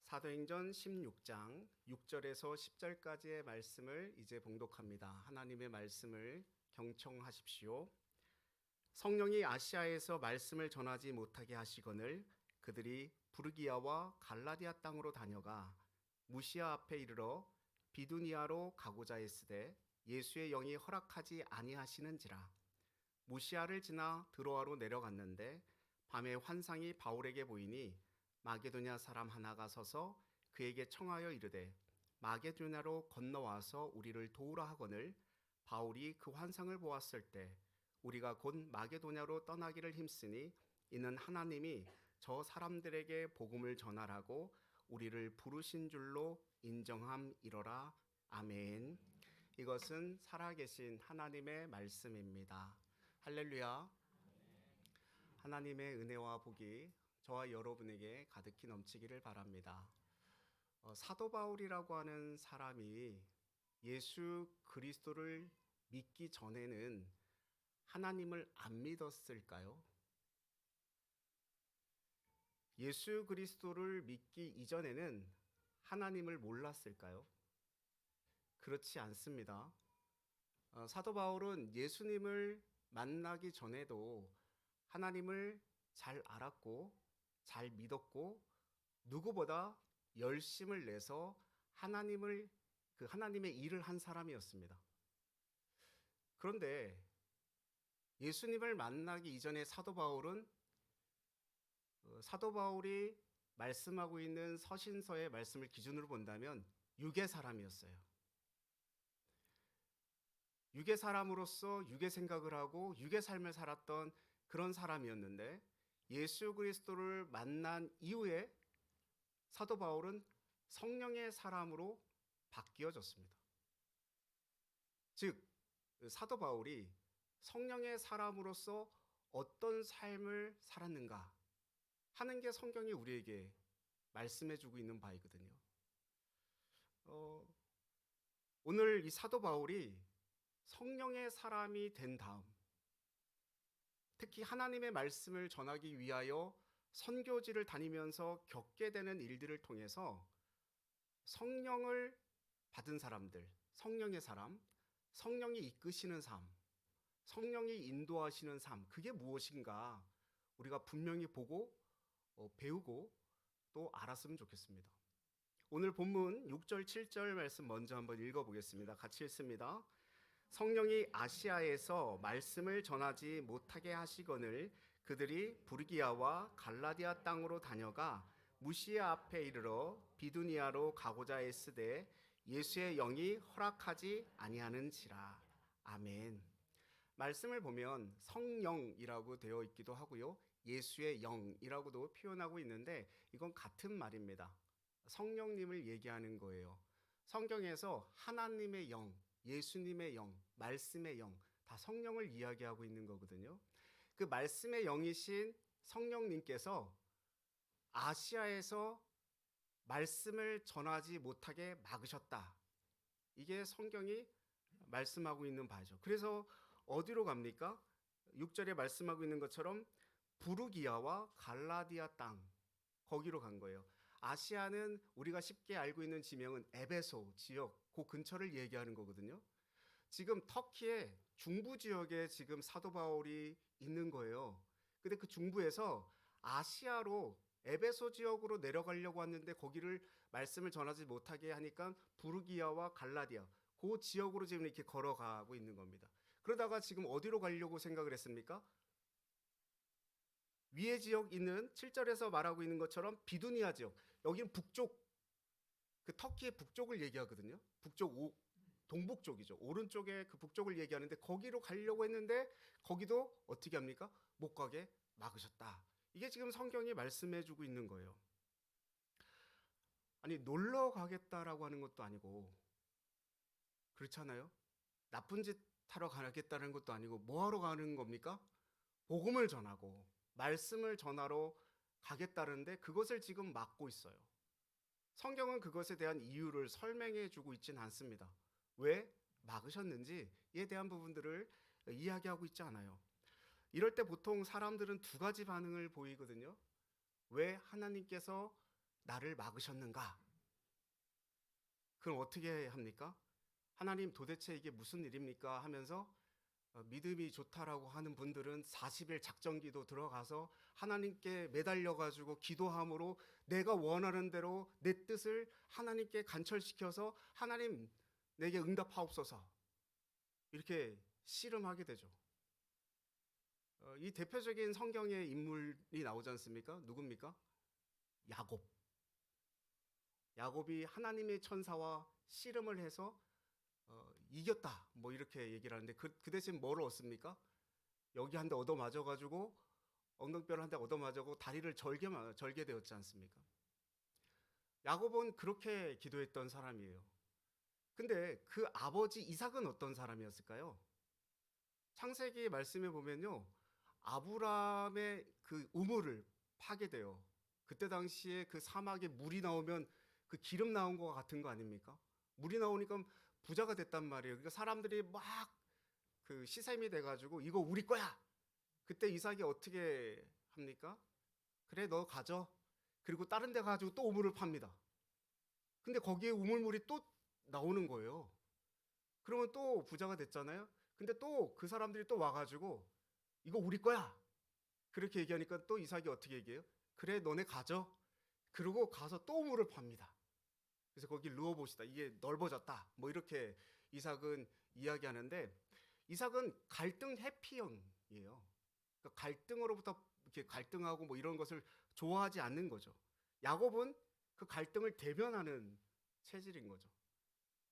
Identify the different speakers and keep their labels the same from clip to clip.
Speaker 1: 사도행전 16장 6절에서 10절까지의 말씀을 이제 봉독합니다. 하나님의 말씀을 경청하십시오. 성령이 아시아에서 말씀을 전하지 못하게 하시거늘 그들이 부르기아와 갈라디아 땅으로 다녀가 무시아 앞에 이르러 비두니아로 가고자 했으되 예수의 영이 허락하지 아니하시는지라. 무시아를 지나 드로아로 내려갔는데 밤에 환상이 바울에게 보이니 마게도냐 사람 하나가 서서 그에게 청하여 이르되 마게도냐로 건너와서 우리를 도우라 하거늘 바울이 그 환상을 보았을 때 우리가 곧 마게도냐로 떠나기를 힘쓰니 이는 하나님이 저 사람들에게 복음을 전하라고 우리를 부르신 줄로 인정함이로라. 아멘. 이것은 살아계신 하나님의 말씀입니다. 할렐루야. 하나님의 은혜와 복이 저와 여러분에게 가득히 넘치기를 바랍니다. 사도 바울이라고 하는 사람이 예수 그리스도를 믿기 전에는 하나님을 안 믿었을까요? 예수 그리스도를 믿기 이전에는 하나님을 몰랐을까요? 그렇지 않습니다. 사도 바울은 예수님을 만나기 전에도 하나님을 잘 알았고 잘 믿었고 누구보다 열심을 내서 하나님의 일을 한 사람이었습니다. 그런데 예수님을 만나기 이전에 사도 바울이 말씀하고 있는 서신서의 말씀을 기준으로 본다면 육의 사람이었어요. 육의 사람으로서 육의 생각을 하고 육의 삶을 살았던 그런 사람이었는데 예수 그리스도를 만난 이후에 사도 바울은 성령의 사람으로 바뀌어졌습니다. 즉, 사도 바울이 성령의 사람으로서 어떤 삶을 살았는가 하는 게 성경이 우리에게 말씀해주고 있는 바이거든요. 오늘 이 사도 바울이 성령의 사람이 된 다음, 특히 하나님의 말씀을 전하기 위하여 선교지를 다니면서 겪게 되는 일들을 통해서 성령을 받은 사람들, 성령의 사람, 성령이 이끄시는 삶, 성령이 인도하시는 삶, 그게 무엇인가 우리가 분명히 보고 배우고 또 알았으면 좋겠습니다. 오늘 본문 6절, 7절 말씀 먼저 한번 읽어보겠습니다. 같이 읽습니다. 성령이 아시아에서 말씀을 전하지 못하게 하시거늘 그들이 부르기아와 갈라디아 땅으로 다녀가 무시아 앞에 이르러 비두니아로 가고자 했으되 예수의 영이 허락하지 아니하는지라. 아멘. 말씀을 보면 성령이라고 되어 있기도 하고요, 예수의 영이라고도 표현하고 있는데 이건 같은 말입니다. 성령님을 얘기하는 거예요. 성경에서 하나님의 영, 예수님의 영, 말씀의 영, 다 성령을 이야기하고 있는 거거든요. 그 말씀의 영이신 성령님께서 아시아에서 말씀을 전하지 못하게 막으셨다. 이게 성경이 말씀하고 있는 바죠. 그래서 어디로 갑니까? 6절에 말씀하고 있는 것처럼 부르기아와 갈라디아 땅, 거기로 간 거예요. 아시아는 우리가 쉽게 알고 있는 지명은 에베소 지역, 그 근처를 얘기하는 거거든요. 지금 터키의 중부 지역에 지금 사도 바울이 있는 거예요. 근데 그 중부에서 아시아로 에베소 지역으로 내려가려고 하는데 거기를 말씀을 전하지 못하게 하니까 부르기아와 갈라디아, 그 지역으로 지금 이렇게 걸어가고 있는 겁니다. 그러다가 지금 어디로 가려고 생각을 했습니까? 위에 지역 있는 7절에서 말하고 있는 것처럼 비두니아 지역, 여기는 북쪽, 그 터키의 북쪽을 얘기하거든요. 동북 쪽이죠. 오른쪽에 그 북쪽을 얘기하는데 거기로 가려고 했는데 거기도 어떻게 합니까? 못 가게 막으셨다. 이게 지금 성경이 말씀해주고 있는 거예요. 아니, 놀러 가겠다라고 하는 것도 아니고, 그렇잖아요. 나쁜 짓 하러 가겠다는 것도 아니고 뭐 하러 가는 겁니까? 복음을 전하고 말씀을 전하러 가겠다는데 그것을 지금 막고 있어요. 성경은 그것에 대한 이유를 설명해 주고 있지는 않습니다. 왜 막으셨는지에 대한 부분들을 이야기하고 있지 않아요. 이럴 때 보통 사람들은 두 가지 반응을 보이거든요. 왜 하나님께서 나를 막으셨는가? 그럼 어떻게 합니까? 하나님 도대체 이게 무슨 일입니까? 하면서 믿음이 좋다라고 하는 분들은 40일 작전기도 들어가서 하나님께 매달려 가지고 기도함으로 내가 원하는 대로 내 뜻을 하나님께 간철시켜서 하나님 내게 응답하옵소서 이렇게 씨름하게 되죠. 이 대표적인 성경의 인물이 나오지 않습니까? 누굽니까? 야곱. 야곱이 하나님의 천사와 씨름을 해서 이겼다 뭐 이렇게 얘기를 하는데 그 대신 뭐를 얻습니까? 여기 한 대 얻어 맞아가지고 엉덩뼈를 한 대 얻어 맞아고 다리를 절게 되었지 않습니까? 야곱은 그렇게 기도했던 사람이에요. 근데 그 아버지 이삭은 어떤 사람이었을까요? 창세기 말씀에 보면요, 아브라함의 그 우물을 파게 돼요. 그때 당시에 그 사막에 물이 나오면 그 기름 나온 것 같은 거 아닙니까? 물이 나오니까 부자가 됐단 말이에요. 그러니까 사람들이 막 그 시샘이 돼가지고 이거 우리 거야. 그때 이삭이 어떻게 합니까? 그래 너 가져. 그리고 다른 데 가지고 또 우물을 팝니다. 근데 거기에 우물물이 또 나오는 거예요. 그러면 또 부자가 됐잖아요. 근데 또 그 사람들이 또 와가지고 이거 우리 거야. 그렇게 얘기하니까 또 이삭이 어떻게 얘기해요? 그래 너네 가져. 그러고 가서 또 우물을 팝니다. 그래서 거기 누워보시다. 이게 넓어졌다. 뭐 이렇게 이삭은 이야기하는데 이삭은 갈등 회피형이에요. 그러니까 갈등으로부터 이렇게 갈등하고 뭐 이런 것을 좋아하지 않는 거죠. 야곱은 그 갈등을 대변하는 체질인 거죠.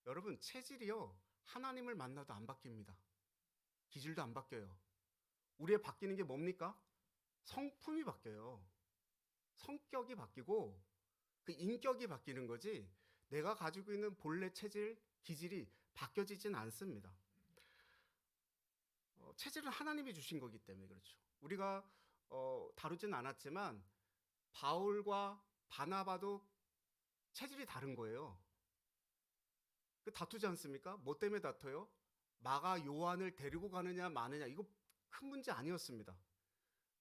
Speaker 1: 여러분 체질이요 하나님을 만나도 안 바뀝니다. 기질도 안 바뀌어요. 우리의 바뀌는 게 뭡니까? 성품이 바뀌어요. 성격이 바뀌고 그 인격이 바뀌는 거지 내가 가지고 있는 본래 체질, 기질이 바뀌어지진 않습니다. 체질은 하나님이 주신 거기 때문에 그렇죠. 우리가 다루진 않았지만 바울과 바나바도 체질이 다른 거예요. 그 다투지 않습니까? 뭐 때문에 다퉈요? 마가 요한을 데리고 가느냐 마느냐 이거 큰 문제 아니었습니다.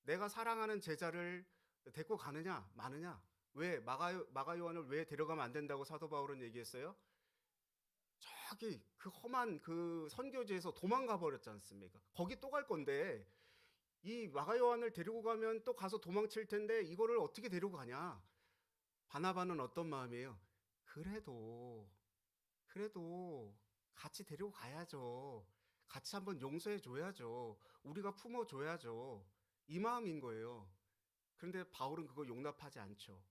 Speaker 1: 내가 사랑하는 제자를 데리고 가느냐 마느냐 왜 마가 요한을 왜 데려가면 안 된다고 사도 바울은 얘기했어요? 저기 그 험한 그 선교지에서 도망가 버렸지 않습니까? 거기 또 갈 건데 이 마가 요한을 데리고 가면 또 가서 도망칠 텐데 이거를 어떻게 데리고 가냐? 바나바는 어떤 마음이에요? 그래도 같이 데리고 가야죠. 같이 한번 용서해 줘야죠. 우리가 품어 줘야죠. 이 마음인 거예요. 그런데 바울은 그거 용납하지 않죠.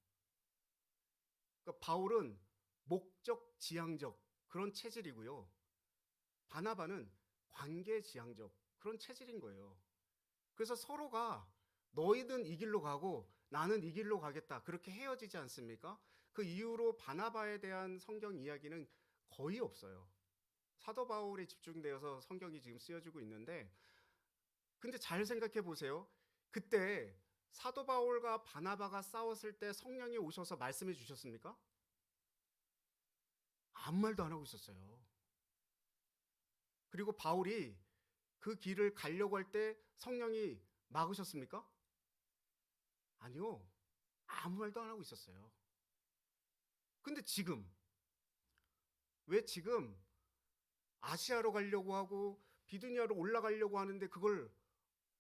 Speaker 1: 그러니까 바울은 목적 지향적 그런 체질이고요. 바나바는 관계 지향적 그런 체질인 거예요. 그래서 서로가 너희는 이 길로 가고 나는 이 길로 가겠다. 그렇게 헤어지지 않습니까? 그 이후로 바나바에 대한 성경 이야기는 거의 없어요. 사도 바울에 집중되어서 성경이 지금 쓰여지고 있는데 근데 잘 생각해 보세요. 그때 사도 바울과 바나바가 싸웠을 때 성령이 오셔서 말씀해 주셨습니까? 아무 말도 안 하고 있었어요. 그리고 바울이 그 길을 가려고 할 때 성령이 막으셨습니까? 아니요. 아무 말도 안 하고 있었어요. 근데 왜 지금 아시아로 가려고 하고 비두니아로 올라가려고 하는데 그걸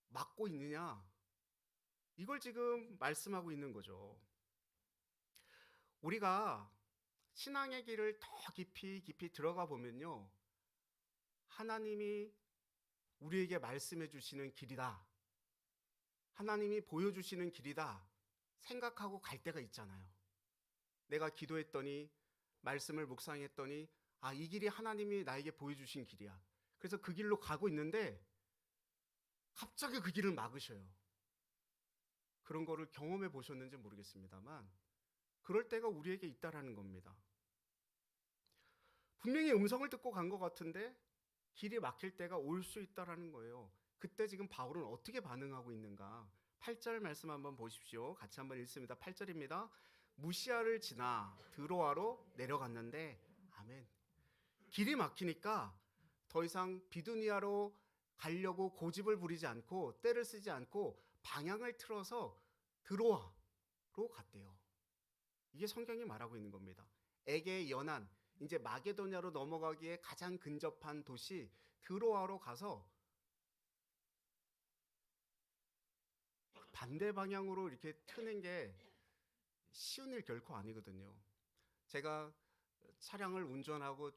Speaker 1: 막고 있느냐? 이걸 지금 말씀하고 있는 거죠. 우리가 신앙의 길을 더 깊이 들어가 보면요. 하나님이 우리에게 말씀해 주시는 길이다. 하나님이 보여주시는 길이다. 생각하고 갈 때가 있잖아요. 내가 기도했더니 말씀을 묵상했더니 아, 이 길이 하나님이 나에게 보여주신 길이야. 그래서 그 길로 가고 있는데 갑자기 그 길을 막으셔요. 그런 거를 경험해 보셨는지 모르겠습니다만 그럴 때가 우리에게 있다라는 겁니다. 분명히 음성을 듣고 간 것 같은데 길이 막힐 때가 올 수 있다라는 거예요. 그때 지금 바울은 어떻게 반응하고 있는가? 8절 말씀 한번 보십시오. 같이 한번 읽습니다. 8절입니다. 무시아를 지나 드로아로 내려갔는데 아멘. 길이 막히니까 더 이상 비두니아로 가려고 고집을 부리지 않고 때를 쓰지 않고 방향을 틀어서 드로아로 갔대요. 이게 성경이 말하고 있는 겁니다. 에게의 연안, 이제 마게도냐로 넘어가기에 가장 근접한 도시 드로아로 가서 반대 방향으로 이렇게 트는 게 쉬운 일 결코 아니거든요. 제가 차량을 운전하고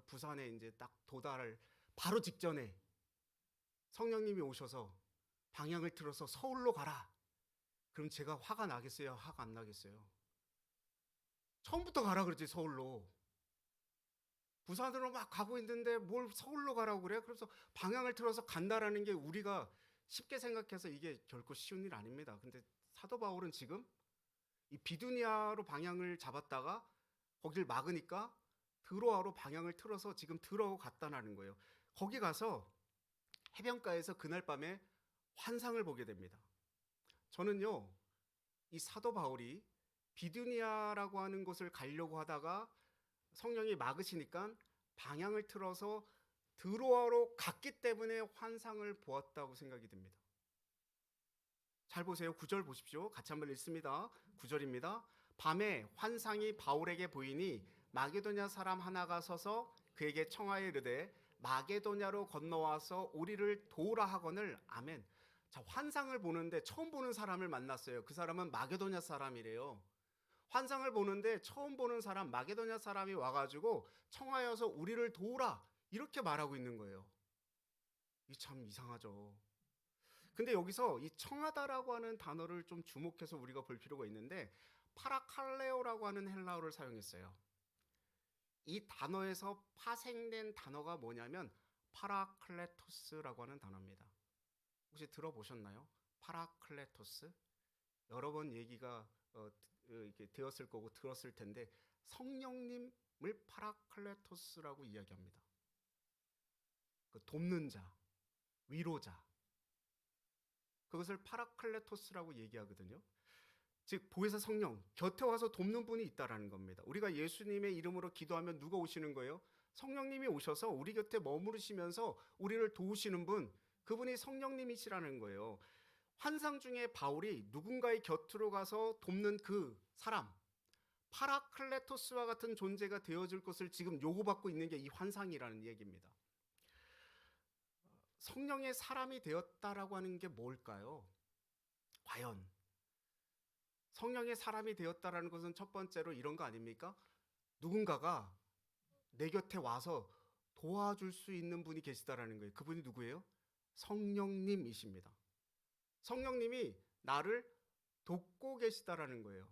Speaker 1: 부산에 이제 딱 도달할 바로 직전에 성령님이 오셔서 방향을 틀어서 서울로 가라. 그럼 제가 화가 나겠어요? 화가 안 나겠어요? 처음부터 가라 그랬지, 서울로. 부산으로 막 가고 있는데 뭘 서울로 가라고 그래? 그래서 방향을 틀어서 간다라는 게 우리가 쉽게 생각해서 이게 결코 쉬운 일 아닙니다. 근데 사도 바울은 지금 이 비두니아로 방향을 잡았다가 거길 막으니까 드로아로 방향을 틀어서 지금 드로아 갔다는 거예요. 거기 가서 해변가에서 그날 밤에 환상을 보게 됩니다. 저는요, 이 사도 바울이 비두니아라고 하는 곳을 가려고 하다가 성령이 막으시니까 방향을 틀어서 드로아로 갔기 때문에 환상을 보았다고 생각이 됩니다. 잘 보세요. 9절 보십시오. 같이 한번 읽습니다. 9절입니다. 밤에 환상이 바울에게 보이니 마게도냐 사람 하나가 서서 그에게 청하여 이르되 마게도냐로 건너와서 우리를 도우라 하거늘. 아멘. 자, 환상을 보는데 처음 보는 사람을 만났어요. 그 사람은 마게도냐 사람이래요. 환상을 보는데 처음 보는 사람, 마게도냐 사람이 와가지고 청하여서 우리를 도우라 이렇게 말하고 있는 거예요. 이 참 이상하죠. 근데 여기서 이 청하다라고 하는 단어를 좀 주목해서 우리가 볼 필요가 있는데 파라칼레오라고 하는 헬라어를 사용했어요. 이 단어에서 파생된 단어가 뭐냐면 파라클레토스라고 하는 단어입니다. 혹시 들어보셨나요? 파라클레토스? 여러 번 얘기가 이렇게 되었을 거고 들었을 텐데 성령님을 파라클레토스라고 이야기합니다. 그 돕는 자, 위로자. 그것을 파라클레토스라고 얘기하거든요. 즉 보혜사 성령, 곁에 와서 돕는 분이 있다라는 겁니다. 우리가 예수님의 이름으로 기도하면 누가 오시는 거예요? 성령님이 오셔서 우리 곁에 머무르시면서 우리를 도우시는 분, 그분이 성령님이시라는 거예요. 환상 중에 바울이 누군가의 곁으로 가서 돕는 그 사람, 파라클레토스와 같은 존재가 되어줄 것을 지금 요구받고 있는 게 이 환상이라는 얘기입니다. 성령의 사람이 되었다라고 하는 게 뭘까요? 과연 성령의 사람이 되었다라는 것은 첫 번째로 이런 거 아닙니까? 누군가가 내 곁에 와서 도와줄 수 있는 분이 계시다라는 거예요. 그분이 누구예요? 성령님이십니다. 성령님이 나를 돕고 계시다라는 거예요.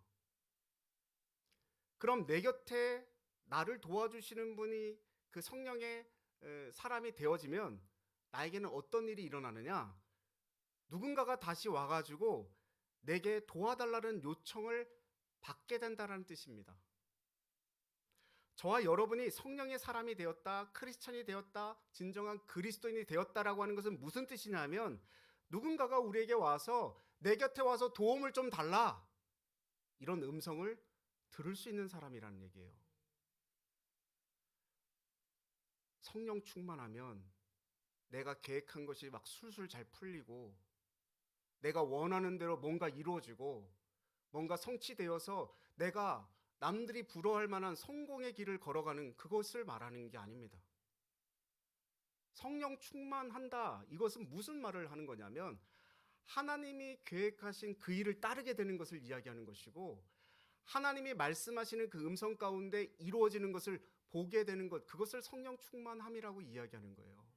Speaker 1: 그럼 내 곁에 나를 도와주시는 분이 그 성령의 사람이 되어지면 나에게는 어떤 일이 일어나느냐? 누군가가 다시 와가지고 내게 도와달라는 요청을 받게 된다는 뜻입니다. 저와 여러분이 성령의 사람이 되었다, 크리스천이 되었다, 진정한 그리스도인이 되었다라고 하는 것은 무슨 뜻이냐면 누군가가 우리에게 와서 내 곁에 와서 도움을 좀 달라, 이런 음성을 들을 수 있는 사람이라는 얘기예요. 성령 충만하면 내가 계획한 것이 막 술술 잘 풀리고 내가 원하는 대로 뭔가 이루어지고 뭔가 성취되어서 내가 남들이 부러워할 만한 성공의 길을 걸어가는 그것을 말하는 게 아닙니다. 성령 충만한다, 이것은 무슨 말을 하는 거냐면 하나님이 계획하신 그 일을 따르게 되는 것을 이야기하는 것이고 하나님이 말씀하시는 그 음성 가운데 이루어지는 것을 보게 되는 것, 그것을 성령 충만함이라고 이야기하는 거예요.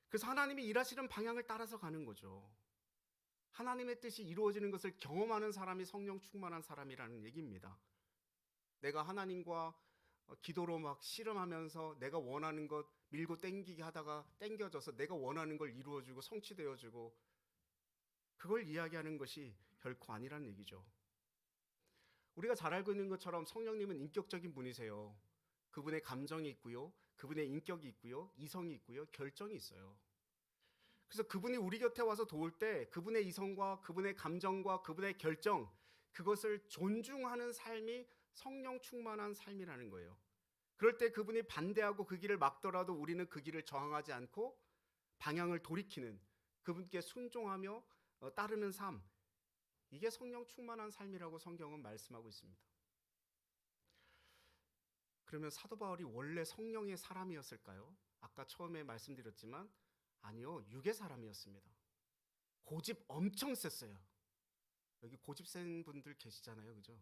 Speaker 1: 그래서 하나님이 일하시는 방향을 따라서 가는 거죠. 하나님의 뜻이 이루어지는 것을 경험하는 사람이 성령 충만한 사람이라는 얘기입니다. 내가 하나님과 기도로 막 씨름하면서 내가 원하는 것 밀고 땡기게 하다가 땡겨져서 내가 원하는 걸 이루어주고 성취되어주고, 그걸 이야기하는 것이 결코 아니라는 얘기죠. 우리가 잘 알고 있는 것처럼 성령님은 인격적인 분이세요. 그분의 감정이 있고요, 그분의 인격이 있고요, 이성이 있고요, 결정이 있어요. 그래서 그분이 우리 곁에 와서 도울 때 그분의 이성과 그분의 감정과 그분의 결정, 그것을 존중하는 삶이 성령 충만한 삶이라는 거예요. 그럴 때 그분이 반대하고 그 길을 막더라도 우리는 그 길을 저항하지 않고 방향을 돌이키는, 그분께 순종하며 따르는 삶, 이게 성령 충만한 삶이라고 성경은 말씀하고 있습니다. 그러면 사도 바울이 원래 성령의 사람이었을까요? 아까 처음에 말씀드렸지만 아니요, 육의 사람이었습니다. 고집 엄청 셌어요. 여기 고집 센 분들 계시잖아요, 그죠?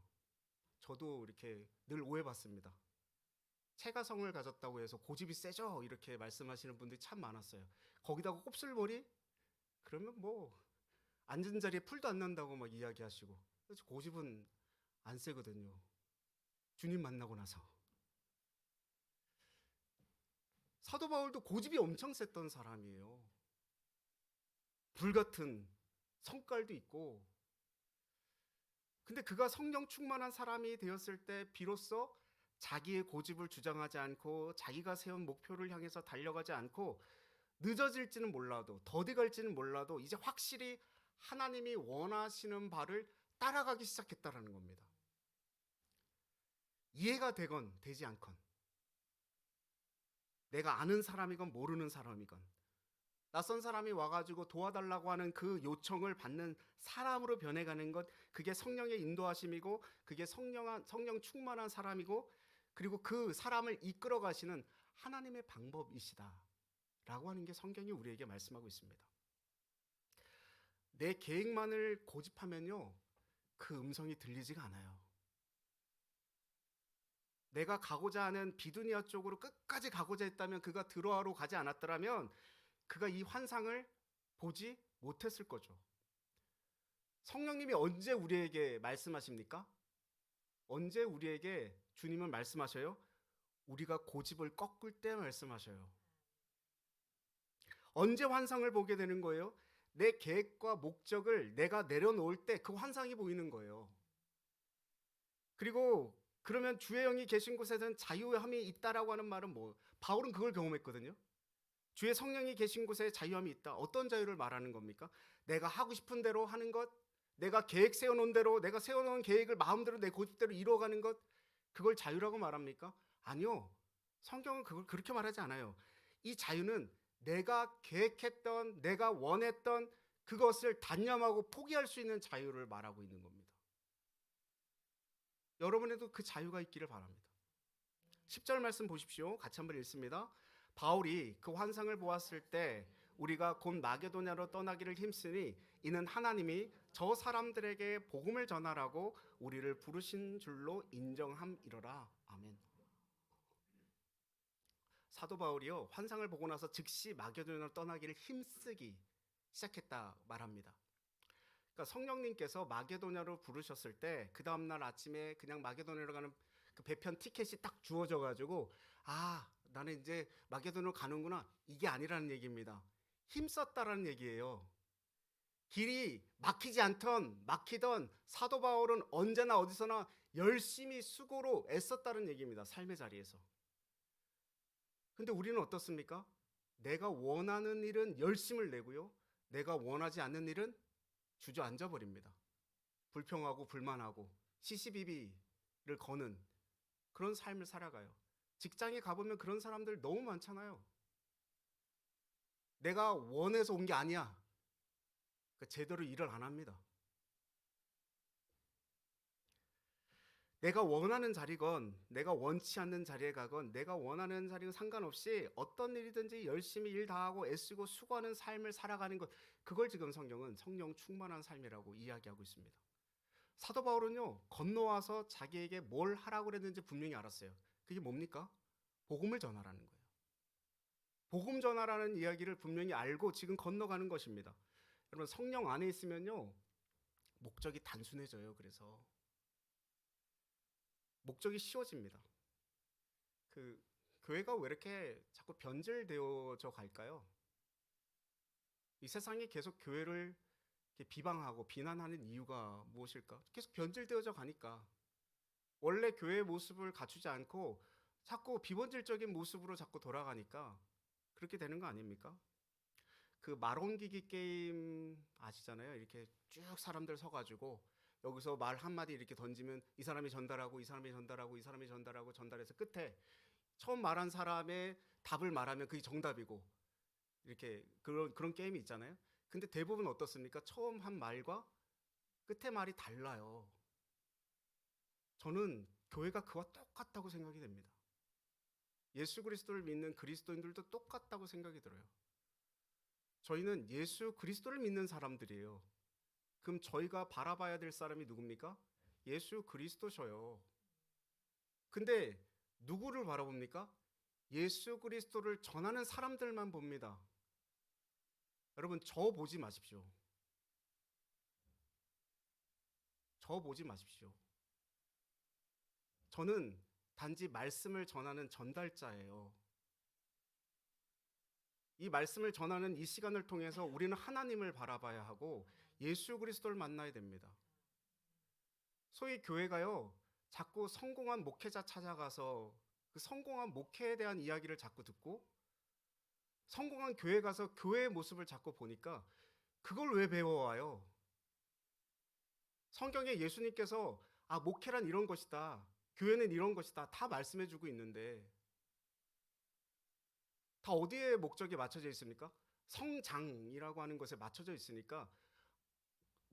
Speaker 1: 저도 이렇게 늘 오해받습니다. 체가성을 가졌다고 해서 고집이 세죠? 이렇게 말씀하시는 분들이 참 많았어요. 거기다가 곱슬머리? 그러면 뭐 앉은 자리에 풀도 안 난다고 막 이야기하시고. 그래서 고집은 안 세거든요. 주님 만나고 나서. 사도 바울도 고집이 엄청 셌던 사람이에요. 불같은 성깔도 있고. 근데 그가 성령 충만한 사람이 되었을 때 비로소 자기의 고집을 주장하지 않고 자기가 세운 목표를 향해서 달려가지 않고 늦어질지는 몰라도 더디 갈지는 몰라도 이제 확실히 하나님이 원하시는 바를 따라가기 시작했다라는 겁니다. 이해가 되건 되지 않건, 내가 아는 사람이건 모르는 사람이건, 낯선 사람이 와가지고 도와달라고 하는 그 요청을 받는 사람으로 변해가는 것, 그게 성령의 인도하심이고 그게 성령 충만한 사람이고, 그리고 그 사람을 이끌어 가시는 하나님의 방법이시다 라고 하는 게 성경이 우리에게 말씀하고 있습니다. 내 계획만을 고집하면요, 그 음성이 들리지가 않아요. 내가 가고자 하는 비두니아 쪽으로 끝까지 가고자 했다면, 그가 드로아로 가지 않았더라면 그가 이 환상을 보지 못했을 거죠. 성령님이 언제 우리에게 말씀하십니까? 언제 우리에게 주님은 말씀하셔요? 우리가 고집을 꺾을 때 말씀하셔요. 언제 환상을 보게 되는 거예요? 내 계획과 목적을 내가 내려놓을 때 그 환상이 보이는 거예요. 그리고 그러면 주의 영이 계신 곳에는 자유함이 있다라고 하는 말은 뭐, 바울은 그걸 경험했거든요. 주의 성령이 계신 곳에 자유함이 있다. 어떤 자유를 말하는 겁니까? 내가 하고 싶은 대로 하는 것, 내가 계획 세워놓은 대로, 내가 세워놓은 계획을 마음대로 내 고집대로 이루어가는 것, 그걸 자유라고 말합니까? 아니요. 성경은 그걸 그렇게 말하지 않아요. 이 자유는 내가 계획했던, 내가 원했던 그것을 단념하고 포기할 수 있는 자유를 말하고 있는 겁니다. 여러분에도 그 자유가 있기를 바랍니다. 10절 말씀 보십시오. 같이 한번 읽습니다. 바울이 그 환상을 보았을 때 우리가 곧 마게도냐로 떠나기를 힘쓰니 이는 하나님이 저 사람들에게 복음을 전하라고 우리를 부르신 줄로 인정함이로라. 아멘. 사도 바울이요, 환상을 보고 나서 즉시 마게도냐로 떠나기를 힘쓰기 시작했다 말합니다. 그러니까 성령님께서 마게도냐로 부르셨을 때 그 다음날 아침에 그냥 마게도냐로 가는 그 배편 티켓이 딱 주어져 가지고, 아, 나는 이제 마게도냐로 가는구나, 이게 아니라는 얘기입니다. 힘썼다라는 얘기예요. 길이 막히지 않던 막히던 사도 바울은 언제나 어디서나 열심히 수고로 애썼다는 얘기입니다. 삶의 자리에서. 근데 우리는 어떻습니까? 내가 원하는 일은 열심을 내고요, 내가 원하지 않는 일은 주저앉아 버립니다. 불평하고 불만하고 시시비비를 거는 그런 삶을 살아가요. 직장에 가보면 그런 사람들 너무 많잖아요. 내가 원해서 온 게 아니야. 제대로 일을 안 합니다. 내가 원하는 자리건 내가 원치 않는 자리에 가건 내가 원하는 자리건 상관없이 어떤 일이든지 열심히 일 다하고 애쓰고 수고하는 삶을 살아가는 것, 그걸 지금 성경은 성령 충만한 삶이라고 이야기하고 있습니다. 사도 바울은요, 건너와서 자기에게 뭘 하라고 그랬는지 분명히 알았어요. 그게 뭡니까? 복음을 전하라는 거예요. 복음 전하라는 이야기를 분명히 알고 지금 건너가는 것입니다. 여러분, 성령 안에 있으면요, 목적이 단순해져요. 그래서 목적이 쉬워집니다. 그 교회가 왜 이렇게 자꾸 변질되어져 갈까요? 이 세상이 계속 교회를 이렇게 비방하고 비난하는 이유가 무엇일까? 계속 변질되어져 가니까. 원래 교회의 모습을 갖추지 않고 자꾸 비본질적인 모습으로 자꾸 돌아가니까 그렇게 되는 거 아닙니까? 그 말옮기기 게임 아시잖아요. 이렇게 쭉 사람들 서가지고 여기서 말 한마디 이렇게 던지면 이 사람이 전달하고 이 사람이 전달하고 이 사람이 전달하고 전달해서 끝에 처음 말한 사람의 답을 말하면 그게 정답이고, 이렇게 그런 게임이 있잖아요. 근데 대부분 어떻습니까? 처음 한 말과 끝에 말이 달라요. 저는 교회가 그와 똑같다고 생각이 됩니다. 예수 그리스도를 믿는 그리스도인들도 똑같다고 생각이 들어요. 저희는 예수 그리스도를 믿는 사람들이에요. 그럼 저희가 바라봐야 될 사람이 누굽니까? 예수 그리스도셔요. 근데 누구를 바라봅니까? 예수 그리스도를 전하는 사람들만 봅니다. 여러분, 저 보지 마십시오. 저 보지 마십시오. 저는 단지 말씀을 전하는 전달자예요. 이 말씀을 전하는 이 시간을 통해서 우리는 하나님을 바라봐야 하고 예수 그리스도를 만나야 됩니다. 소위 교회가요, 자꾸 성공한 목회자 찾아가서 그 성공한 목회에 대한 이야기를 자꾸 듣고 성공한 교회 가서 교회의 모습을 자꾸 보니까 그걸 왜 배워와요? 성경에 예수님께서 목회란 이런 것이다. 교회는 이런 것이다. 다 말씀해 주고 있는데 다 어디에 목적이 맞춰져 있습니까? 성장이라고 하는 것에 맞춰져 있으니까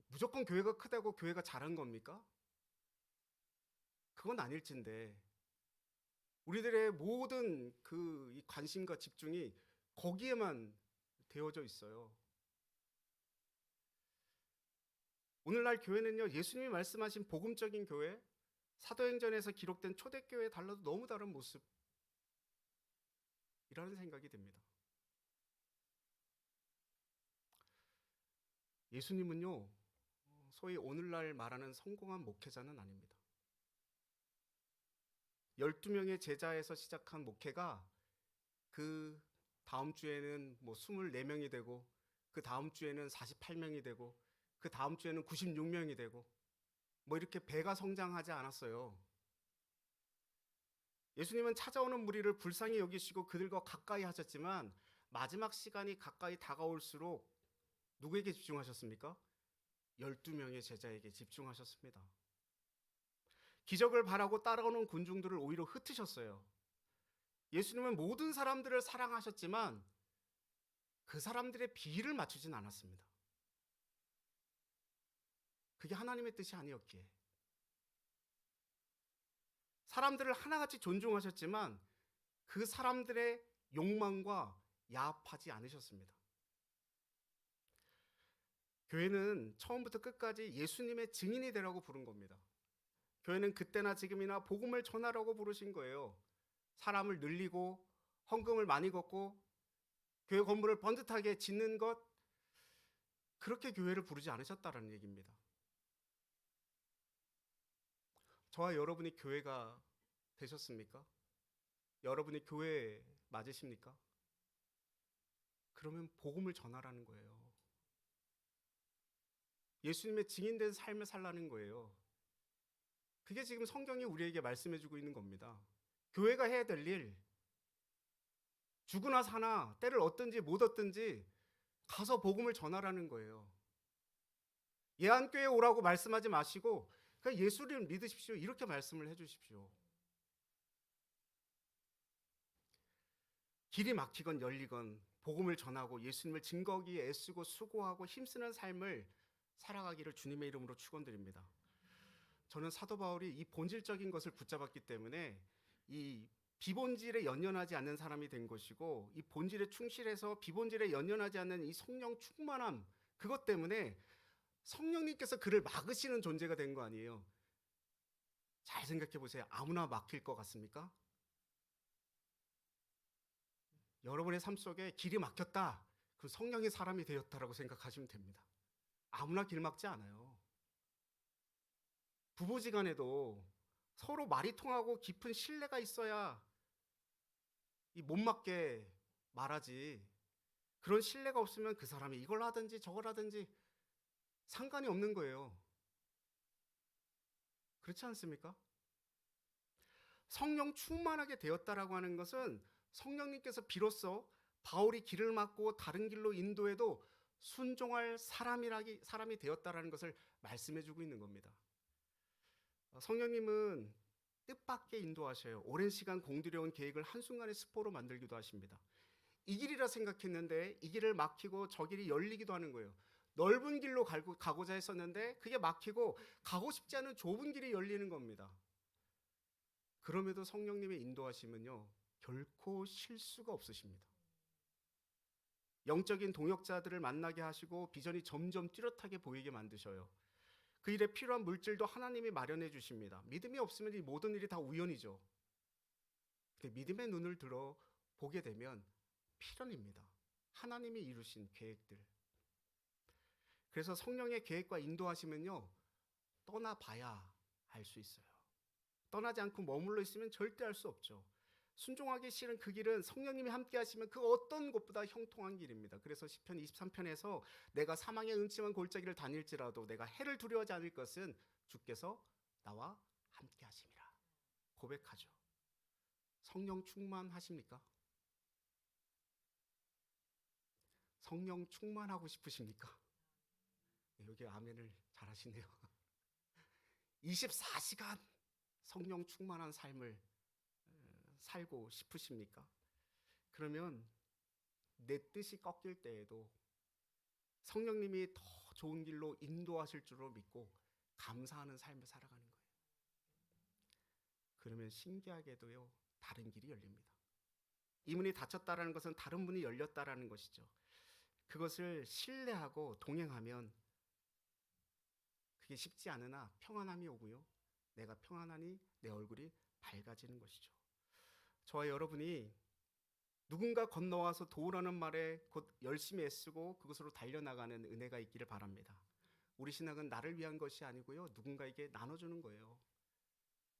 Speaker 1: 무조건 교회가 크다고 교회가 잘한 겁니까? 그건 아닐진데 우리들의 모든 이 관심과 집중이 거기에만 되어져 있어요. 오늘날 교회는요, 예수님이 말씀하신 복음적인 교회, 사도행전에서 기록된 초대교회에 달라도 너무 다른 모습이라는 생각이 듭니다. 예수님은요, 소위 오늘날 말하는 성공한 목회자는 아닙니다. 12명의 제자에서 시작한 목회가 그 다음 주에는 24명이 되고 그 다음 주에는 48명이 되고 그 다음 주에는 96명이 되고 이렇게 배가 성장하지 않았어요. 예수님은 찾아오는 무리를 불쌍히 여기시고 그들과 가까이 하셨지만 마지막 시간이 가까이 다가올수록 누구에게 집중하셨습니까? 12명의 제자에게 집중하셨습니다. 기적을 바라고 따라오는 군중들을 오히려 흩으셨어요. 예수님은 모든 사람들을 사랑하셨지만 그 사람들의 비위를 맞추진 않았습니다. 그게 하나님의 뜻이 아니었기에. 사람들을 하나같이 존중하셨지만 그 사람들의 욕망과 야합하지 않으셨습니다. 교회는 처음부터 끝까지 예수님의 증인이 되라고 부른 겁니다. 교회는 그때나 지금이나 복음을 전하라고 부르신 거예요. 사람을 늘리고 헌금을 많이 걷고 교회 건물을 번듯하게 짓는 것, 그렇게 교회를 부르지 않으셨다는 얘기입니다. 저와 여러분이 교회가 되셨습니까? 여러분이 교회 맞으십니까? 그러면 복음을 전하라는 거예요. 예수님의 증인된 삶을 살라는 거예요. 그게 지금 성경이 우리에게 말씀해주고 있는 겁니다. 교회가 해야 될 일, 죽으나 사나 때를 얻든지 못 얻든지 가서 복음을 전하라는 거예요. 예한교회 오라고 말씀하지 마시고 그냥 예수를 믿으십시오. 이렇게 말씀을 해주십시오. 길이 막히건 열리건 복음을 전하고 예수님을 증거하기에 애쓰고 수고하고 힘쓰는 삶을 살아가기를 주님의 이름으로 축원드립니다. 저는 사도 바울이 이 본질적인 것을 붙잡았기 때문에 이 비본질에 연연하지 않는 사람이 된 것이고 이 본질에 충실해서 비본질에 연연하지 않는 이 성령 충만함, 그것 때문에 성령님께서 그를 막으시는 존재가 된 거 아니에요. 잘 생각해 보세요. 아무나 막힐 것 같습니까? 여러분의 삶 속에 길이 막혔다. 그 성령의 사람이 되었다라고 생각하시면 됩니다. 아무나 길 막지 않아요. 부부지간에도 서로 말이 통하고 깊은 신뢰가 있어야 이 못 맞게 말하지. 그런 신뢰가 없으면 그 사람이 이걸 하든지 저걸 하든지 상관이 없는 거예요. 그렇지 않습니까? 성령 충만하게 되었다라고 하는 것은 성령님께서 비로소 바울이 길을 막고 다른 길로 인도해도 순종할 사람이 되었다라는 것을 말씀해주고 있는 겁니다. 성령님은 뜻밖의 인도하셔요. 오랜 시간 공들여온 계획을 한순간에 스포로 만들기도 하십니다. 이 길이라 생각했는데 이 길을 막히고 저 길이 열리기도 하는 거예요. 넓은 길로 가고자 했었는데 그게 막히고 가고 싶지 않은 좁은 길이 열리는 겁니다. 그럼에도 성령님의 인도하심은요, 결코 실수가 없으십니다. 영적인 동역자들을 만나게 하시고 비전이 점점 뚜렷하게 보이게 만드셔요. 그 일에 필요한 물질도 하나님이 마련해 주십니다. 믿음이 없으면 이 모든 일이 다 우연이죠. 근데 믿음의 눈을 들어 보게 되면 필연입니다. 하나님이 이루신 계획들. 그래서 성령의 계획과 인도하시면요, 떠나봐야 알 수 있어요. 떠나지 않고 머물러 있으면 절대 알 수 없죠. 순종하기 싫은 그 길은 성령님이 함께 하시면 그 어떤 곳보다 형통한 길입니다. 그래서 시편 23편에서 내가 사망의 음침한 골짜기를 다닐지라도 내가 해를 두려워하지 않을 것은 주께서 나와 함께 하심이라 고백하죠. 성령 충만하십니까? 성령 충만하고 싶으십니까? 여기 아멘을 잘하시네요. 24시간 성령 충만한 삶을 살고 싶으십니까? 그러면 내 뜻이 꺾일 때에도 성령님이 더 좋은 길로 인도하실 줄로 믿고 감사하는 삶을 살아가는 거예요. 그러면 신기하게도요, 다른 길이 열립니다. 이 문이 닫혔다라는 것은 다른 문이 열렸다라는 것이죠. 그것을 신뢰하고 동행하면 그게 쉽지 않으나 평안함이 오고요, 내가 평안하니 내 얼굴이 밝아지는 것이죠. 저와 여러분이 누군가 건너와서 도우라는 말에 곧 열심히 애쓰고 그것으로 달려나가는 은혜가 있기를 바랍니다. 우리 신앙은 나를 위한 것이 아니고요, 누군가에게 나눠주는 거예요.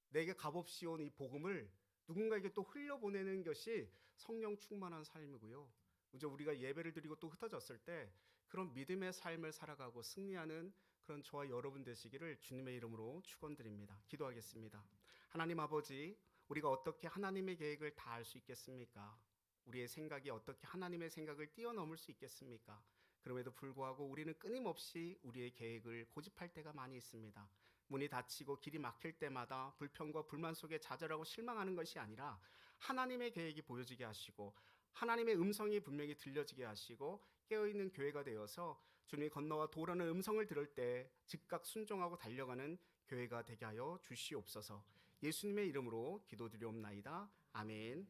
Speaker 1: 내게 값없이 온 이 복음을 누군가에게 또 흘려보내는 것이 성령 충만한 삶이고요, 이제 우리가 예배를 드리고 또 흩어졌을 때 그런 믿음의 삶을 살아가고 승리하는 그런 저와 여러분 되시기를 주님의 이름으로 축원드립니다. 기도하겠습니다. 하나님 아버지, 우리가 어떻게 하나님의 계획을 다 알 수 있겠습니까? 우리의 생각이 어떻게 하나님의 생각을 뛰어넘을 수 있겠습니까? 그럼에도 불구하고 우리는 끊임없이 우리의 계획을 고집할 때가 많이 있습니다. 문이 닫히고 길이 막힐 때마다 불평과 불만 속에 좌절하고 실망하는 것이 아니라 하나님의 계획이 보여지게 하시고 하나님의 음성이 분명히 들려지게 하시고 깨어있는 교회가 되어서 주님이 건너와 도라는 음성을 들을 때 즉각 순종하고 달려가는 교회가 되게 하여 주시옵소서. 예수님의 이름으로 기도드리옵나이다. 아멘.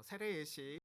Speaker 1: 세례 예식